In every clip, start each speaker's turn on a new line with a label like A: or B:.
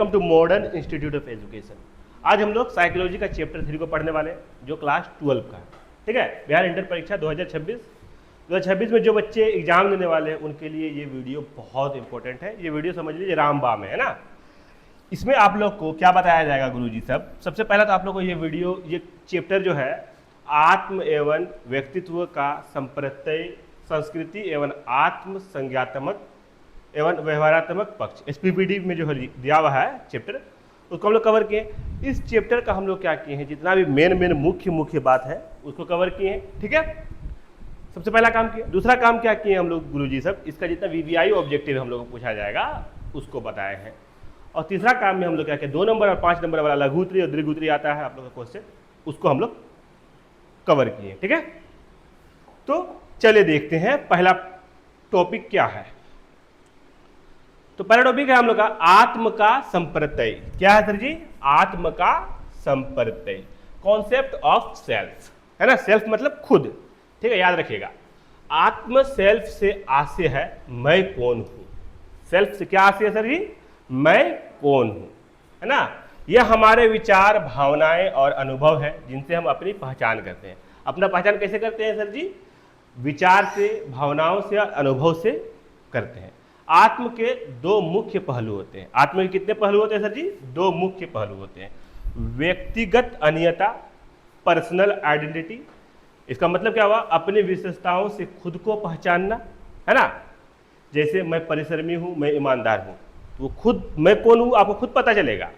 A: Welcome to modern institute of education. आज हम लोग साइकोलॉजी का चैप्टर 3 को पढ़ने वाले हैं जो क्लास 12 का है। ठीक है, बिहार इंटर परीक्षा 2026 में जो बच्चे एग्जाम देने वाले हैं उनके लिए ये वीडियो बहुत इंपॉर्टेंट है। ये वीडियो समझ लीजिए रामबाण है ना। इसमें आप लोग को क्या बताया जाएगा गुरुजी सब, सबसे पहला तो आप लोग को ये चैप्टर जो है आत्म एवं व्यक्तित्व का संप्रत्यय, संस्कृति एवं आत्म संज्ञात्मक एवं व्यवहारात्मक पक्ष, एसपीपीडी में जो दिया हुआ है चैप्टर, उसको हम लोग कवर किए। इस चैप्टर का हम लोग क्या किए हैं, जितना भी मेन मुख्य बात है उसको कवर किए हैं। ठीक है, सबसे पहला काम किया। दूसरा काम क्या किए हम लोग गुरुजी सब, इसका जितना वीवीआई ऑब्जेक्टिव हम लोग को पूछा जाएगा उसको बताए हैं। और तीसरा काम में हम लोग क्या किया, 2 नंबर और 5 नंबर वाला लघु उत्तरीय और दीर्घ उत्तरीय आता है आप लोग का क्वेश्चन, उसको हम लोग कवर किए। ठीक है, तो चलिए देखते हैं पहला टॉपिक क्या है। तो पहला टॉपिक है हम लोग का आत्म का संप्रत्यय। क्या है सर जी? आत्म का संप्रत्यय, कॉन्सेप्ट ऑफ सेल्फ, है ना। सेल्फ मतलब खुद, ठीक है, याद रखिएगा। आत्म सेल्फ से आशय है मैं कौन हूं। सेल्फ से क्या आशय है सर जी? मैं कौन हूं, है ना। यह हमारे विचार, भावनाएं और अनुभव है जिनसे हम अपनी पहचान करते हैं। अपना पहचान कैसे करते हैं सर जी? विचार से, भावनाओं से और अनुभव से करते हैं। आत्म के 2 मुख्य पहलू होते हैं। आत्म के कितने पहलू होते हैं सर जी? 2 मुख्य पहलू होते हैं। व्यक्तिगत अनियता, पर्सनल आइडेंटिटी, इसका मतलब क्या हुआ? अपनी विशेषताओं से खुद को पहचानना, है ना। जैसे मैं परिश्रमी हूं, मैं ईमानदार हूं, वो खुद मैं कौन हूं आपको खुद पता चलेगा।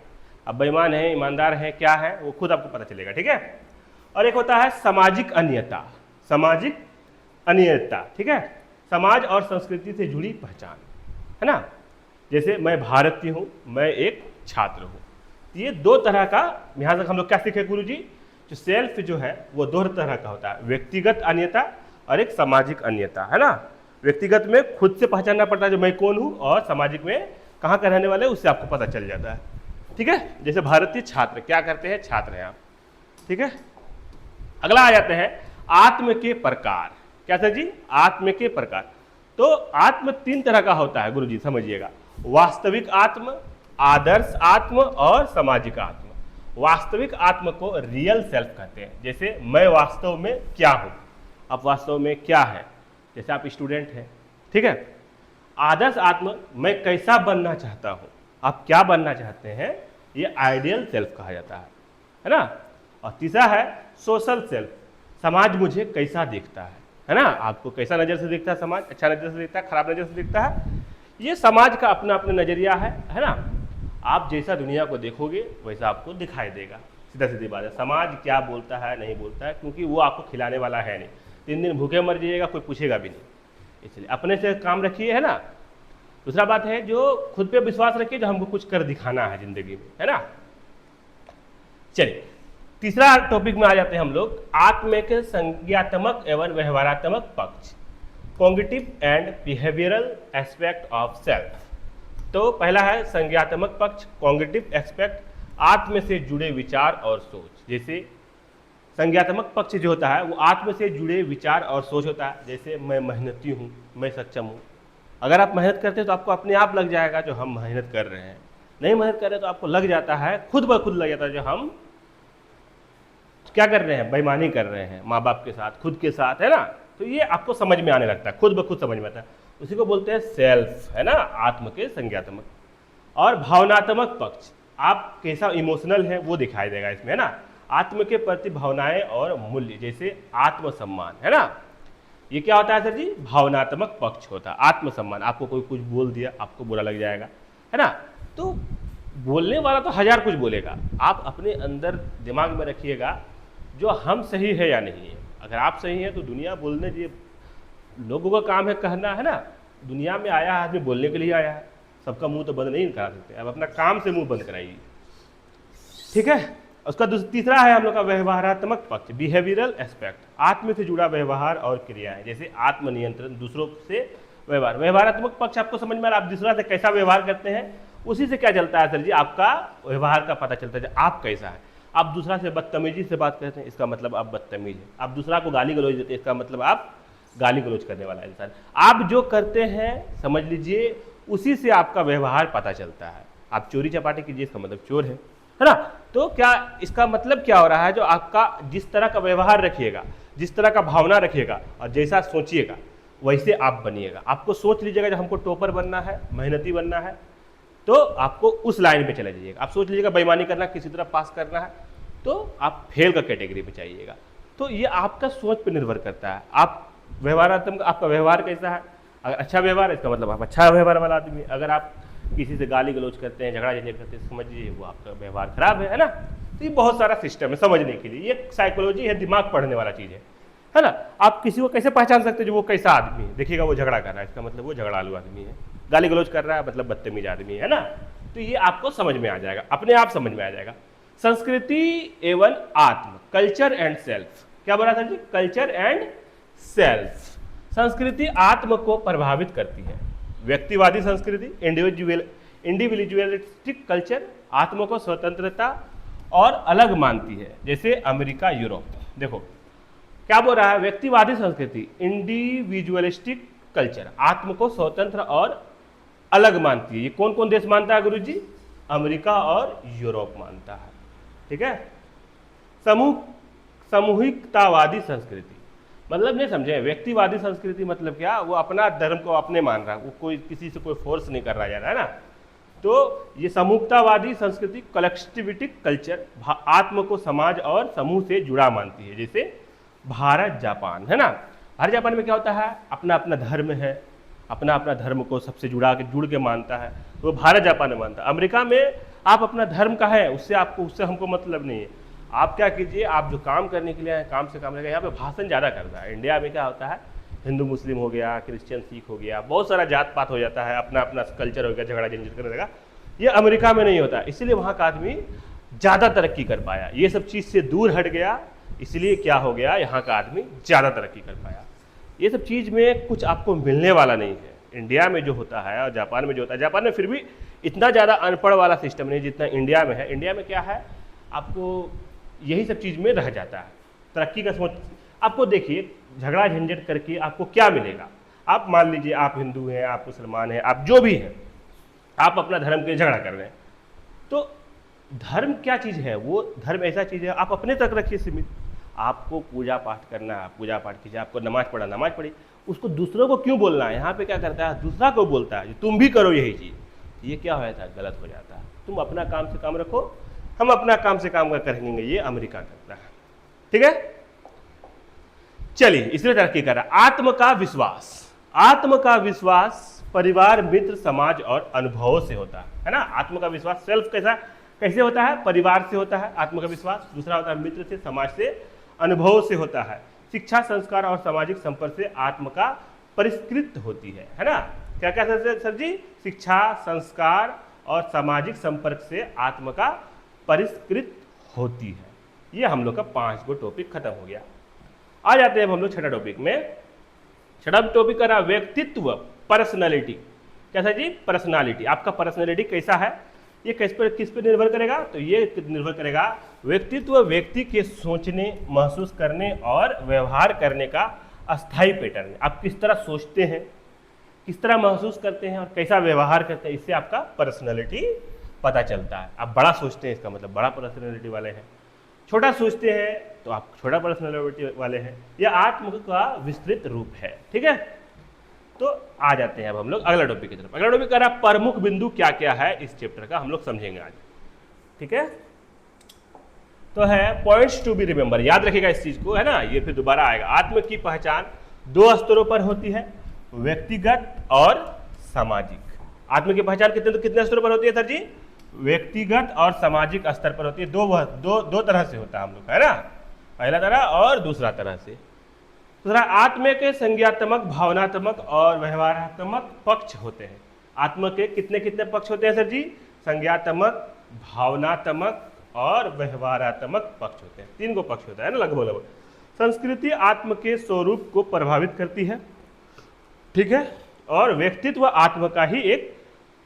A: अब बेईमान है, ईमानदार है, क्या है वो खुद आपको पता चलेगा। ठीक है, और एक होता है सामाजिक अनियता। सामाजिक अनियता, ठीक है, समाज और संस्कृति से जुड़ी पहचान, है ना। जैसे मैं भारतीय हूं, मैं एक छात्र हूं। ये 2 तरह का, यहां तक हम लोग क्या सीखे गुरुजी? जो सेल्फ जो है वो 2 तरह का होता है, व्यक्तिगत अनियता और एक सामाजिक अनियता, है ना। व्यक्तिगत में खुद से पहचानना पड़ता है जो मैं कौन हूं, और सामाजिक में कहाँ का रहने वाले उससे आपको पता चल जाता है। ठीक है, जैसे भारतीय छात्र क्या करते हैं, छात्र हैं आप। ठीक है, अगला आ जाते हैं आत्म के प्रकार। क्या सर जी? आत्म के प्रकार। तो आत्म 3 तरह का होता है गुरुजी, समझिएगा। वास्तविक आत्म, आदर्श आत्म और सामाजिक आत्म। वास्तविक आत्म को रियल सेल्फ कहते हैं। जैसे मैं वास्तव में क्या हूं, आप वास्तव में क्या है, जैसे आप स्टूडेंट हैं। ठीक है, आदर्श आत्म मैं कैसा बनना चाहता हूं, आप क्या बनना चाहते हैं, ये आइडियल सेल्फ कहा जाता है ना। और तीसरा है सोशल सेल्फ, समाज मुझे कैसा देखता है ना। आपको कैसा नज़र से देखता है समाज, अच्छा नज़र से देखता है, खराब नज़र से देखता है, ये समाज का अपना अपना नज़रिया है ना। आप जैसा दुनिया को देखोगे वैसा आपको दिखाई देगा, सीधा सीधी बात है। समाज क्या बोलता है नहीं बोलता है, क्योंकि वो आपको खिलाने वाला है नहीं। 3 दिन भूखे मर जाइएगा, कोई पूछेगा भी नहीं। इसलिए अपने से काम रखिए, है ना। दूसरा बात है जो खुद पे विश्वास रखिए, जो हमको कुछ कर दिखाना है जिंदगी में, है ना। चलिए तीसरा टॉपिक में आ जाते हैं हम लोग, आत्म के संज्ञात्मक एवं व्यवहारात्मक पक्ष, cognitive and behavioural aspect of self. तो पहला है संज्ञात्मक पक्ष, कॉग्निटिव एस्पेक्ट, आत्म से जुड़े विचार और सोच। जैसे संज्ञात्मक पक्ष जो होता है वो आत्म से जुड़े विचार और सोच होता है। जैसे मैं मेहनती हूँ, मैं सक्षम हूँ। अगर आप मेहनत करते हैं तो आपको अपने आप लग जाएगा जो हम मेहनत कर रहे हैं। नहीं मेहनत कर रहे तो आपको लग जाता है, खुद ब खुद लग जाता है जो हम क्या कर रहे हैं, बेईमानी कर रहे हैं माँ बाप के साथ, खुद के साथ, है ना। तो ये आपको समझ में आने लगता है, खुद ब खुद समझ में आता है। उसी को बोलते हैं सेल्फ, है ना, आत्म के संज्ञात्मक। और भावनात्मक पक्ष, आप कैसा इमोशनल है वो दिखाई देगा इसमें, है ना। आत्म के प्रति भावनाएं और मूल्य, जैसे आत्मसम्मान, है ना। ये क्या होता है सर जी? भावनात्मक पक्ष होता है। आत्मसम्मान, आपको कोई कुछ बोल दिया, आपको बुरा लग जाएगा, है ना। तो बोलने वाला तो 1000 कुछ बोलेगा, आप अपने अंदर दिमाग में रखिएगा जो हम सही है या नहीं है। अगर आप सही हैं तो दुनिया बोलने दिए, लोगों का काम है कहना, है ना। दुनिया में आया है आदमी बोलने के लिए आया है, सबका मुंह तो बंद नहीं करा सकते। अब अपना काम से मुंह बंद कराइए, ठीक है। उसका तीसरा है हम लोग का व्यवहारात्मक पक्ष, बिहेवियरल एस्पेक्ट, आत्म से जुड़ा व्यवहार और क्रियाएं, जैसे आत्मनियंत्रण, दूसरों से व्यवहार। व्यवहारात्मक पक्ष आपको समझ में आ रहा है, आप दूसरा से कैसा व्यवहार करते हैं, उसी से क्या चलता है सर जी, आपका व्यवहार का पता चलता है आप कैसा है। आप दूसरा से बदतमीजी से बात करते हैं, इसका मतलब आप बदतमीज हैं। आप दूसरा को गाली गलौज देते हैं, इसका मतलब आप गाली गलौज करने वाला इंसान। आप जो करते हैं समझ लीजिए उसी से आपका व्यवहार पता चलता है। आप चोरी चपाटी कीजिए, इसका मतलब चोर है ना। तो क्या इसका मतलब क्या हो रहा है, जो आपका जिस तरह का व्यवहार रखिएगा, जिस तरह का भावना रखिएगा और जैसा सोचिएगा वैसे आप बनिएगा। आपको सोच लीजिएगा जब हमको टॉपर बनना है, मेहनती बनना है, तो आपको उस लाइन पे चले जाइएगा। आप सोच लीजिएगा बेईमानी करना, किसी तरह पास करना है, तो आप फेल का कैटेगरी पे चाहिएगा। तो ये आपका सोच पे निर्भर करता है। आप व्यवहारात्मक, आपका व्यवहार कैसा है। अगर अच्छा व्यवहार है इसका मतलब आप अच्छा व्यवहार वाला आदमी। अगर आप किसी से गाली गलौज करते हैं, झगड़ा झंझट करते हैं, समझ लीजिए वो आपका व्यवहार खराब है ना। तो ये बहुत सारा सिस्टम है समझने के लिए, ये साइकोलॉजी है, दिमाग पढ़ने वाला चीज़ है ना। आप किसी को कैसे पहचान सकते हैं जो वो कैसा आदमी है। देखिएगा वो झगड़ा कर रहा है, इसका मतलब वो झगड़ालू आदमी है। गाली गलौज कर रहा है मतलब बदतमीज आदमी है ना। तो ये आपको समझ में आ जाएगा, अपने आप समझ में आ जाएगा। संस्कृति एवं आत्म, कल्चर एंड सेल्फ। क्या बोला sir ji? Culture and self. संस्कृति आत्म को प्रभावित करती है। व्यक्तिवादी संस्कृति, इंडिविजुअलिस्टिक कल्चर आत्म को स्वतंत्रता और अलग मानती है, जैसे अमेरिका, यूरोप। देखो क्या बोल रहा है, व्यक्तिवादी संस्कृति, इंडिविजुअलिस्टिक कल्चर आत्म को स्वतंत्र और अलग मानती है। ये कौन कौन देश मानता है गुरुजी? अमेरिका और यूरोप मानता है। ठीक है। सामूहिकतावादी संस्कृति, मतलब नहीं समझे, व्यक्तिवादी संस्कृति मतलब क्या, वो अपना धर्म को अपने मान रहा है, वो कोई किसी से कोई फोर्स नहीं कर रहा जा रहा है ना। तो ये समूहतावादी संस्कृति, कलेक्टिविटिक कल्चर आत्म को समाज और समूह से जुड़ा मानती है, जैसे भारत, जापान है ना। भारत जापान में क्या होता है, अपना अपना धर्म है, अपना अपना धर्म को सबसे जुड़ के मानता है, तो वो भारत जापान में मानता है। अमेरिका में आप अपना धर्म का है, उससे हमको मतलब नहीं है। आप क्या कीजिए, आप जो काम करने के लिए आए, काम से काम रहेगा। यहाँ पे भाषण ज़्यादा करता है। इंडिया में क्या होता है, हिंदू मुस्लिम हो गया, क्रिश्चियन सिख हो गया, बहुत सारा जात पात हो जाता है, अपना अपना कल्चर हो गया, झगड़ा झंझट करने लगा। ये अमेरिका में नहीं होता, इसलिए वहाँ का आदमी ज़्यादा तरक्की कर पाया। ये सब चीज़ से दूर हट गया, इसलिए क्या हो गया, यहाँ का आदमी ज़्यादा तरक्की कर पाया। ये सब चीज़ में कुछ आपको मिलने वाला नहीं है। इंडिया में जो होता है और जापान में जो होता है, जापान में फिर भी इतना ज़्यादा अनपढ़ वाला सिस्टम नहीं जितना इंडिया में है। इंडिया में क्या है, आपको यही सब चीज़ में रह जाता है। तरक्की का सोच, आपको देखिए झगड़ा झंझट करके आपको क्या मिलेगा। आप मान लीजिए आप हिंदू हैं, आप मुसलमान हैं, आप जो भी हैं, आप अपना धर्म के झगड़ा कर रहे हैं। तो धर्म क्या चीज़ है, वो धर्म ऐसा चीज़ है, आप अपने तक रखिए सीमित। आपको पूजा पाठ करना है, पूजा पाठ कीजिए। आपको नमाज पढ़ा, नमाज पढ़ी। उसको दूसरों को क्यों बोलना है। यहाँ पे क्या करता है, दूसरा को बोलता है तुम भी करो यही चीज़। ये क्या हो जाता है, गलत हो जाता है। तुम अपना काम से काम रखो, हम अपना काम से काम करेंगे। ये अमेरिका करता है। ठीक है, चलिए इसमें तरक्की कर रहा है। आत्म का विश्वास, आत्म का विश्वास परिवार, मित्र, समाज और अनुभवों से होता है ना। आत्म का विश्वास सेल्फ कैसे होता है, परिवार से होता है आत्म का विश्वास। दूसरा होता है मित्र से, समाज से, अनुभव से होता है। शिक्षा, संस्कार और सामाजिक संपर्क से आत्म का परिष्कृत होती है ना। क्या क्या सर जी? शिक्षा, संस्कार और सामाजिक संपर्क से आत्म का परिष्कृत होती है। ये हम लोग का 5 गो टॉपिक खत्म हो गया। आ जाते हैं हम लोग छठा टॉपिक में। छठा टॉपिक का नाम व्यक्तित्व, पर्सनालिटी। कैसा जी? पर्सनालिटी। आपका पर्सनालिटी कैसा है, ये किस पर निर्भर करेगा, तो ये निर्भर करेगा व्यक्तित्व व्यक्ति के सोचने, महसूस करने और व्यवहार करने का अस्थायी पैटर्न। आप किस तरह सोचते हैं, किस तरह महसूस करते हैं और कैसा व्यवहार करते हैं, इससे आपका पर्सनालिटी पता चलता है। आप बड़ा सोचते हैं, इसका मतलब बड़ा पर्सनालिटी वाले हैं। छोटा सोचते हैं तो आप छोटा पर्सनालिटी वाले हैं। यह आत्म का विस्तृत रूप है। ठीक है, तो आ जाते हैं अब हम लोग अगला टॉपिक की तरफ। अगला टॉपिक का प्रमुख बिंदु क्या क्या है इस चैप्टर का, हम लोग समझेंगे आज। ठीक है, तो है पॉइंट्स टू बी रिमेंबर, याद रखिएगा इस चीज को, है ना। ये फिर दोबारा आएगा। आत्म की पहचान 2 स्तरों पर होती है, व्यक्तिगत और सामाजिक। आत्म की पहचान कितने स्तरों पर होती है सर जी? व्यक्तिगत और सामाजिक स्तर पर होती है। दो तरह से होता है हम लोग का, है ना। पहला तरह और दूसरा तरह से। दूसरा, आत्म के संज्ञात्मक, भावनात्मक और व्यवहारात्मक पक्ष होते हैं। आत्म के कितने पक्ष होते हैं सर जी? संज्ञात्मक, भावनात्मक और व्यवहारात्मक पक्ष होते हैं। 3 गो पक्ष होता है ना, लगभग। संस्कृति आत्म के स्वरूप को प्रभावित करती है। ठीक है, और व्यक्तित्व आत्म का ही एक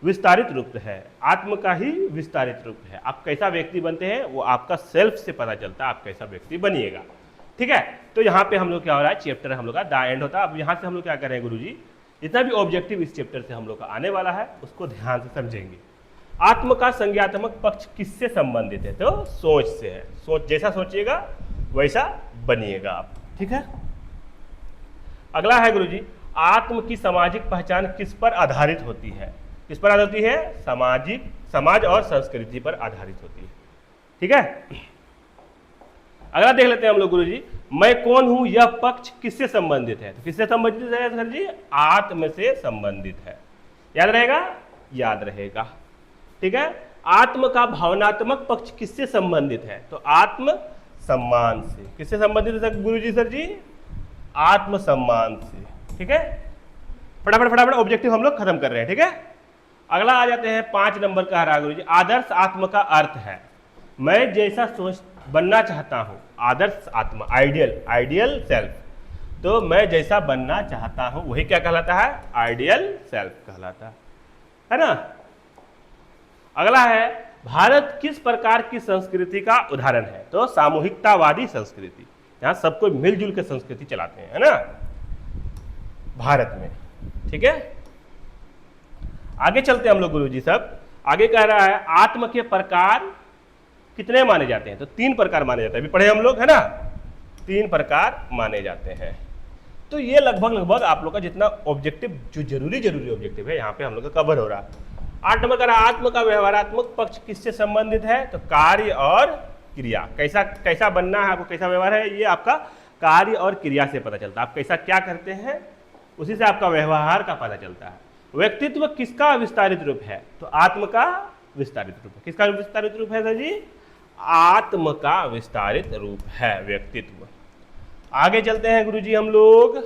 A: विस्तारित रूप है। आत्म का ही विस्तारित रूप है। आप कैसा व्यक्ति बनते हैं वो आपका सेल्फ से पता चलता है, आप कैसा व्यक्ति बनिएगा। ठीक है, तो यहाँ पे हम लोग क्या हो रहा है, चैप्टर हम लोग का द एंड होता है। अब यहाँ से हम लोग क्या करेंगे गुरुजी, जितना भी ऑब्जेक्टिव इस चैप्टर से हम लोग का आने वाला है उसको ध्यान से समझेंगे। आत्म का संज्ञात्मक पक्ष किससे संबंधित है? तो सोच से है। सोच, जैसा सोचिएगा वैसा बनिएगा आप। ठीक है। अगला है गुरुजी, आत्म की सामाजिक पहचान किस पर आधारित होती है? किस पर आधारित होती है? समाज और संस्कृति पर आधारित होती है। ठीक है। अगला देख लेते हैं हम लोग गुरुजी, मैं कौन हूं यह पक्ष किससे संबंधित है? तो किससे संबंधित है सर जी? आत्म से संबंधित है। याद रहेगा? याद रहेगा। ठीक है। आत्म का भावनात्मक पक्ष किससे संबंधित है? तो आत्म सम्मान से। किससे संबंधित है गुरुजी सर जी? आत्म सम्मान से। ठीक है। फटाफट ऑब्जेक्टिव हम लोग खत्म कर रहे हैं। ठीक है। अगला आ जाते हैं 5 नंबर का रहा गुरुजी, आदर्श आत्म का अर्थ है मैं जैसा सोच बनना चाहता हूं। आदर्श आत्मा, आइडियल सेल्फ। तो मैं जैसा बनना चाहता हूं वही क्या कहलाता है? आइडियल सेल्फ कहलाता है ना। अगला है, भारत किस प्रकार की संस्कृति का उदाहरण है? तो सामूहिकतावादी संस्कृति। यहां सबको मिलजुल के संस्कृति चलाते हैं, है ना, भारत में। ठीक है। आगे चलते हैं हम लोग गुरुजी सब। आगे कह रहा है, आत्म के प्रकार कितने माने जाते हैं? तो 3 प्रकार माने जाते हैं। अभी पढ़े हम लोग, है ना। 3 प्रकार माने जाते हैं। तो ये लगभग आप लोग का जितना ऑब्जेक्टिव, जो जरूरी ऑब्जेक्टिव है, यहाँ पे हम लोग का कवर हो रहा है। 8 नंबर का आत्म का व्यवहारात्मक पक्ष किससे संबंधित है? तो कार्य और क्रिया। कैसा बनना है आपको, कैसा व्यवहार है, ये आपका कार्य और क्रिया से पता चलता है। आप कैसा क्या करते हैं उसी से आपका व्यवहार का पता चलता है। व्यक्तित्व किसका विस्तारित रूप है? तो आत्म का विस्तारित रूप है। किसका विस्तारित रूप है सर जी? आत्म का विस्तारित रूप है व्यक्तित्व। आगे चलते हैं गुरुजी हम लोग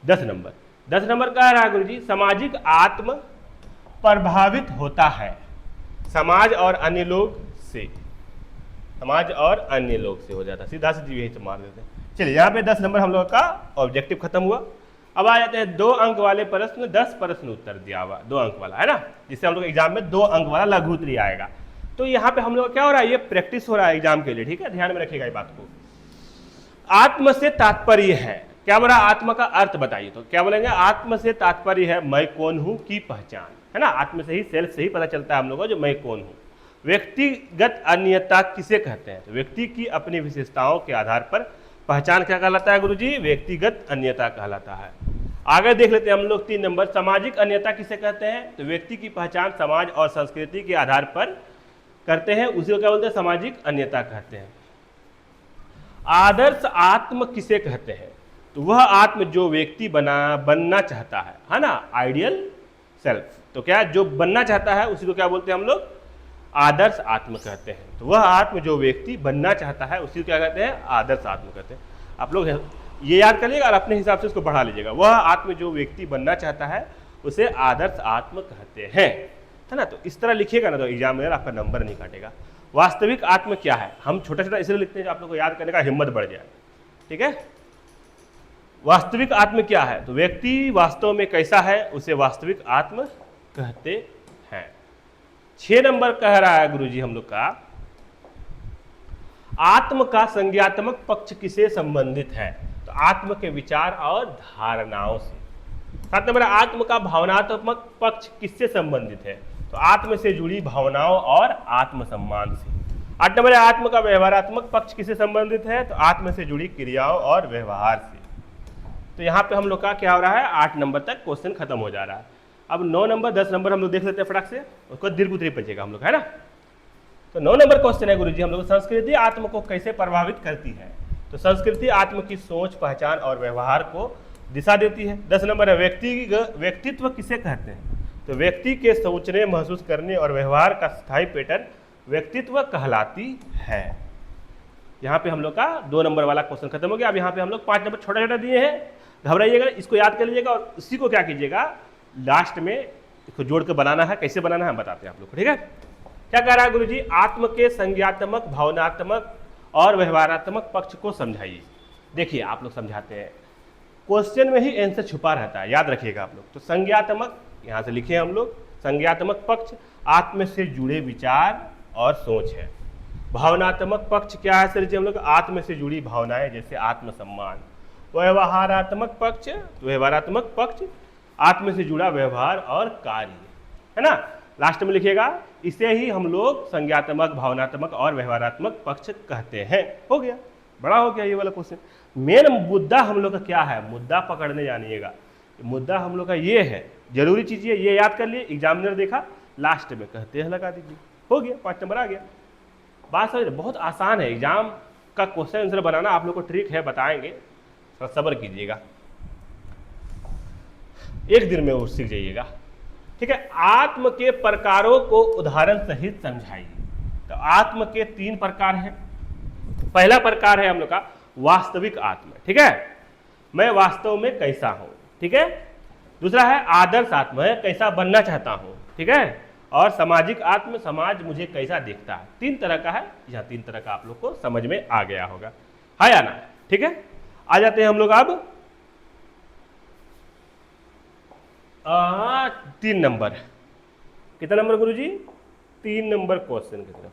A: 10 नंबर का रहा गुरुजी, सामाजिक आत्म प्रभावित होता है समाज और अन्य लोग से। समाज और अन्य लोग से हो जाता है, सीधा सीधी यही से मार देते हैं। चलिए, यहाँ पे 10 नंबर हम लोग का ऑब्जेक्टिव खत्म हुआ। अब आ जाते हैं 2 अंक वाले प्रश्न, 10 प्रश्न उत्तर दिया हुआ 2 अंक वाला, है ना, जिससे हम लोग एग्जाम में 2 अंक वाला लघु उत्तरीय आएगा। तो यहाँ पे हम लोग क्या हो रहा है, ये प्रैक्टिस हो रहा है एग्जाम के लिए। ठीक है, ध्यान में रखिएगा ये बात को। आत्म से तात्पर्य है, क्या बोला? आत्म का अर्थ बताइए। तो क्या बोलेंगे? आत्म से तात्पर्य है मैं कौन हूं की पहचान, है ना। आत्म से ही, सेल्फ से ही पता चलता है हम लोगों को जो मैं कौन हूं। व्यक्तिगत अन्यता किसे कहते हैं? तो व्यक्ति की अपनी विशेषताओं के आधार पर पहचान क्या कहलाता है गुरुजी? व्यक्तिगत अन्यता कहलाता है। आगे देख लेते हैं हम लोग 3 नंबर, सामाजिक अन्यता किसे कहते हैं? तो व्यक्ति की पहचान समाज और संस्कृति के आधार पर करते हैं, उसी को क्या बोलते हैं? सामाजिक अन्यता कहते हैं। आदर्श आत्म किसे कहते हैं? तो वह आत्म जो व्यक्ति बनना चाहता है ना, आइडियल सेल्फ। तो क्या जो बनना चाहता है उसी को क्या बोलते हैं हम लोग? आदर्श आत्म कहते हैं। तो वह आत्म जो व्यक्ति बनना चाहता है उसी को क्या कहते हैं? आदर्श आत्म कहते हैं। आप लोग ये याद करिएगा और अपने हिसाब से उसको बढ़ा लीजिएगा। वह आत्म जो व्यक्ति बनना चाहता है उसे आदर्श आत्म कहते हैं, है ना। तो इस तरह लिखिएगा ना तो एग्जाम में आपका नंबर नहीं काटेगा। वास्तविक आत्म क्या है? हम छोटा छोटा इसलिए लिखते हैं जो आप लोग को याद करने का हिम्मत बढ़ जाए। ठीक है। वास्तविक आत्म क्या है? तो व्यक्ति वास्तव में कैसा है उसे वास्तविक आत्म कहते हैं। 6 नंबर कह रहा है गुरुजी हम लोग का, आत्म का संज्ञात्मक पक्ष किसे संबंधित है? तो आत्म के विचार और धारणाओं से। 7 नंबर, आत्म का भावनात्मक पक्ष किससे संबंधित है? तो आत्म से जुड़ी भावनाओं और आत्मसम्मान से। 8 नंबर, आत्म का व्यवहारात्मक पक्ष किससे संबंधित है? तो आत्म से जुड़ी क्रियाओं और व्यवहार से। तो यहाँ पे हम लोग का क्या हो रहा है, 8 नंबर तक क्वेश्चन खत्म हो जा रहा है। अब 9 नंबर 10 नंबर हम लोग देख लेते हैं फटाक से, उसको दीर्घ उत्तरीय बचेगा हम लोग, है ना। तो 9 नंबर क्वेश्चन है गुरुजी हम लोग, संस्कृति आत्म को कैसे प्रभावित करती है? तो संस्कृति आत्म की सोच, पहचान और व्यवहार को दिशा देती है। 10 नंबर है, व्यक्तित्व किसे कहते हैं? तो व्यक्ति के सोचने, महसूस करने और व्यवहार का स्थायी पैटर्न व्यक्तित्व कहलाती है। यहाँ पे हम लोग का 2 नंबर वाला क्वेश्चन खत्म हो गया। अब यहाँ पे हम लोग 5 नंबर छोटा छोटा दिए हैं, घबराइएगा, इसको याद कर लीजिएगा और उसी को क्या कीजिएगा, लास्ट में इसको जोड़ के बनाना है। कैसे बनाना है हम बताते हैं आप लोग को, ठीक है। क्या कह रहा है गुरुजी, आत्म के संज्ञात्मक, भावनात्मक और व्यवहारात्मक पक्ष को समझाइए। देखिए आप लोग समझाते हैं, क्वेश्चन में ही आंसर छुपा रहता है, याद रखिएगा आप लोग। तो संज्ञात्मक यहाँ से लिखे हम लोग, संज्ञात्मक पक्ष आत्म से जुड़े विचार और सोच है। भावनात्मक पक्ष क्या है सर जी हम लोग, आत्म से जुड़ी भावनाएं जैसे आत्मसम्मान। व्यवहारात्मक पक्ष, व्यवहारात्मक पक्ष आत्म से जुड़ा व्यवहार और कार्य, है ना। लास्ट में लिखिएगा, इसे ही हम लोग संज्ञात्मक, भावनात्मक और व्यवहारात्मक पक्ष कहते हैं। हो गया, बड़ा हो गया ये वाला क्वेश्चन। मेन मुद्दा हम लोग का क्या है, मुद्दा पकड़ने जानिएगा। मुद्दा हम लोग का ये है, जरूरी चीज ये याद कर लिए, एग्जामिनर देखा, लास्ट में कहते हैं लगा दीजिए। हो गया, 5 नंबर आ गया। बात समझ, बहुत आसान है एग्जाम का क्वेश्चन आंसर बनाना। आप लोग को ट्रिक है, बताएंगे, थोड़ा सब्र कीजिएगा, एक दिन में वो सीख जाइएगा। ठीक है, आत्म के प्रकारों को उदाहरण सहित समझाइए। तो आत्म के 3 प्रकार हैं। पहला प्रकार है हम लोग का वास्तविक आत्म। ठीक है, मैं वास्तव में कैसा हूं। ठीक है, दूसरा है आदर्श आत्म, है कैसा बनना चाहता हूं। ठीक है, और सामाजिक आत्म, समाज मुझे कैसा देखता है। 3 तरह का है, यह 3 तरह का आप लोग को समझ में आ गया होगा, है या ना। ठीक है, आ जाते हैं हम लोग अब 3 नंबर। कितना नंबर गुरुजी? 3 नंबर क्वेश्चन की तरफ।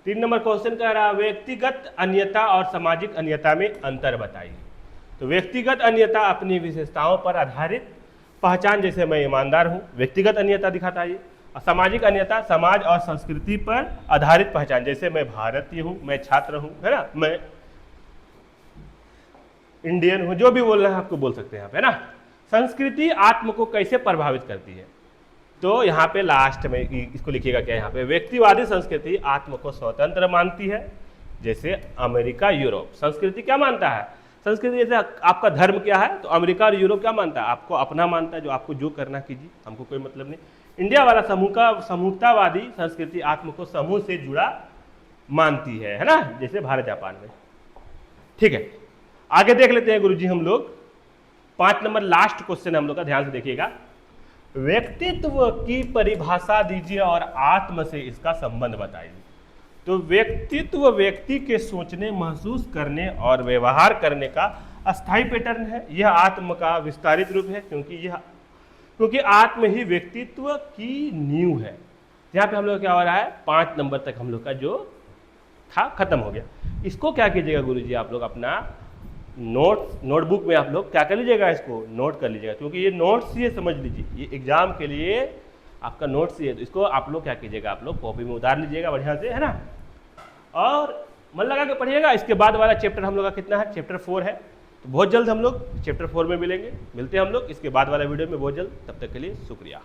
A: 3 नंबर क्वेश्चन कह रहा है व्यक्तिगत अन्यता और सामाजिक अन्यता में अंतर बताइए। तो व्यक्तिगत अन्यता अपनी विशेषताओं पर आधारित पहचान, जैसे मैं ईमानदार हूं, व्यक्तिगत अन्यता दिखाता है ये। और सामाजिक अन्यता समाज और संस्कृति पर आधारित पहचान, जैसे मैं भारतीय हूं, मैं छात्र हूं, है ना, मैं इंडियन हूं, जो भी बोलना है आपको बोल सकते हैं आप, है ना। संस्कृति आत्म को कैसे प्रभावित करती है, तो यहाँ पे लास्ट में इसको लिखिएगा क्या, यहाँ पे व्यक्तिवादी संस्कृति आत्म को स्वतंत्र मानती है, जैसे अमेरिका, यूरोप। संस्कृति क्या मानता है, संस्कृति जैसे आपका धर्म क्या है, तो अमेरिका और यूरोप क्या मानता है, आपको अपना मानता है, जो आपको जो करना कीजिए, हमको कोई मतलब नहीं। इंडिया वाला समूहतावादी संस्कृति आत्म को समूह से जुड़ा मानती है ना, जैसे भारत जापान में। ठीक है, आगे देख लेते हैं गुरुजी हम लोग 5 नंबर लास्ट क्वेश्चन हम लोग का, ध्यान से देखिएगा। व्यक्तित्व की परिभाषा दीजिए और आत्म से इसका संबंध बताइए। तो व्यक्तित्व व्यक्ति के सोचने, महसूस करने और व्यवहार करने का अस्थायी पैटर्न है। यह आत्म का विस्तारित रूप है, क्योंकि आत्म ही व्यक्तित्व की नींव है। यहाँ पे हम लोग क्या हो रहा है, 5 नंबर तक हम लोग का जो था खत्म हो गया। इसको क्या कीजिएगा गुरुजी, आप लोग अपना नोटबुक में आप लोग क्या कर लीजिएगा, इसको नोट कर लीजिएगा, क्योंकि ये नोट्स ये समझ लीजिए, ये एग्जाम के लिए आपका नोट्स ये, तो इसको आप लोग क्या कीजिएगा, आप लोग कॉपी में उतार लीजिएगा बढ़िया से, है ना, और मन लगा के पढ़िएगा। इसके बाद वाला चैप्टर हम लोग का कितना है, चैप्टर 4 है। तो बहुत जल्द हम लोग चैप्टर 4 में मिलते हैं हम लोग इसके बाद वाला वीडियो में बहुत जल्द। तब तक के लिए शुक्रिया।